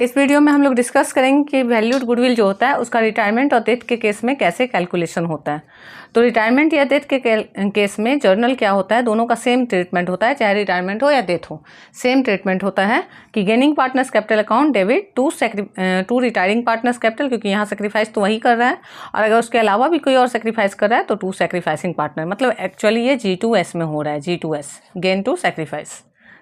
इस वीडियो में हम लोग डिस्कस करेंगे कि वैल्यूड गुडविल जो होता है उसका रिटायरमेंट और डेथ के केस में कैसे कैलकुलेशन होता है। तो रिटायरमेंट या डेथ के केस में जर्नल क्या होता है, दोनों का सेम ट्रीटमेंट होता है, चाहे रिटायरमेंट हो या डेथ हो, सेम ट्रीटमेंट होता है कि gaining partners capital account debit to retiring partners capital, क्योंकि यहाँ सेक्रीफाइस तो वही कर रहा है, और अगर उसके अलावा भी कोई और सेक्रीफाइस कर रहा है तो टू सेक्रीफाइसिंग पार्टनर, मतलब एक्चुअली ये G2S में हो रहा है, G2S गेन टू सेक्रीफाइस।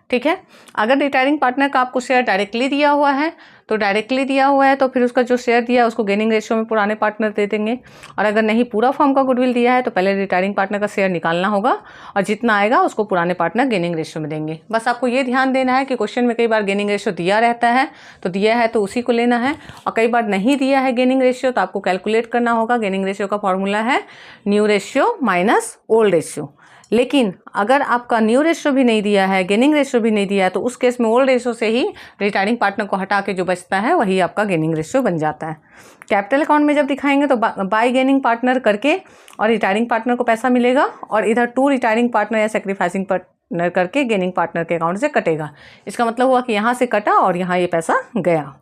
ठीक है। अगर रिटायरिंग पार्टनर का आपको शेयर डायरेक्टली दिया हुआ है तो डायरेक्टली दिया हुआ है तो फिर उसका जो शेयर दिया है उसको गेनिंग रेशियो में पुराने पार्टनर दे देंगे, और अगर नहीं पूरा फॉर्म का गुडविल दिया है तो पहले रिटायरिंग पार्टनर का शेयर निकालना होगा और जितना आएगा उसको पुराने पार्टनर गेनिंग रेशियो में देंगे। बस आपको ये ध्यान देना है कि क्वेश्चन में कई बार गेनिंग रेशियो दिया रहता है, तो दिया है तो उसी को लेना है, और कई बार नहीं दिया है गेनिंग रेशियो तो आपको कैलकुलेट करना होगा। गेनिंग रेशियो का फॉर्मूला है new ratio minus old ratio. लेकिन अगर आपका न्यू रेशियो भी नहीं दिया है, गेनिंग रेशियो भी नहीं दिया है, तो उस केस में ओल्ड रेशियो से ही रिटायरिंग पार्टनर को हटा के जो बचता है वही आपका गेनिंग रेशियो बन जाता है। कैपिटल अकाउंट में जब दिखाएंगे तो बाय गेनिंग पार्टनर करके और रिटायरिंग पार्टनर को पैसा मिलेगा, और इधर टू रिटायरिंग पार्टनर या सेक्रीफाइसिंग पार्टनर करके गेनिंग पार्टनर के अकाउंट से कटेगा। इसका मतलब हुआ कि यहाँ से कटा और यहाँ ये पैसा गया।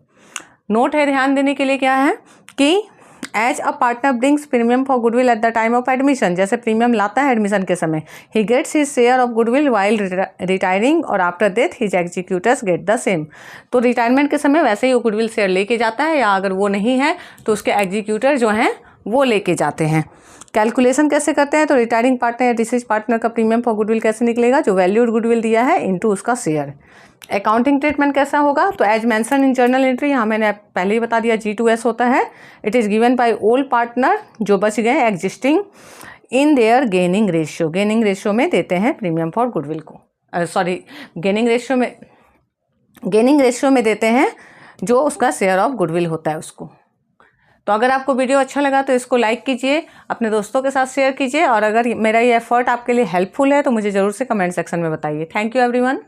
नोट है ध्यान देने के लिए क्या है कि as a partner brings premium for goodwill at the time of admission, जैसे प्रीमियम लाता है एडमिशन के समय, he gets his share of goodwill while retiring और after death his executors get the same. तो रिटायरमेंट के समय वैसे ही वो गुडविल शेयर लेके जाता है, या अगर वो नहीं है तो उसके एग्जीक्यूटर जो हैं वो लेके जाते हैं। कैलकुलेशन कैसे करते हैं, तो रिटायरिंग पार्टनर या डिसीज पार्टनर का प्रीमियम फॉर गुडविल कैसे निकलेगा, जो वैल्यूड गुडविल दिया है इनटू उसका शेयर। अकाउंटिंग ट्रीटमेंट कैसा होगा, तो as mention in journal entry, यहाँ मैंने पहले ही बता दिया G2S होता है। It is given by old partner जो बच गए existing in their gaining ratio. Gaining ratio में देते हैं प्रीमियम फॉर गुडविल को, सॉरी गेनिंग रेशियो में देते हैं जो उसका शेयर ऑफ गुडविल होता है उसको। तो अगर आपको वीडियो अच्छा लगा तो इसको लाइक कीजिए, अपने दोस्तों के साथ शेयर कीजिए, और अगर मेरा ये एफर्ट आपके लिए हेल्पफुल है तो मुझे ज़रूर से कमेंट सेक्शन में बताइए। Thank you everyone.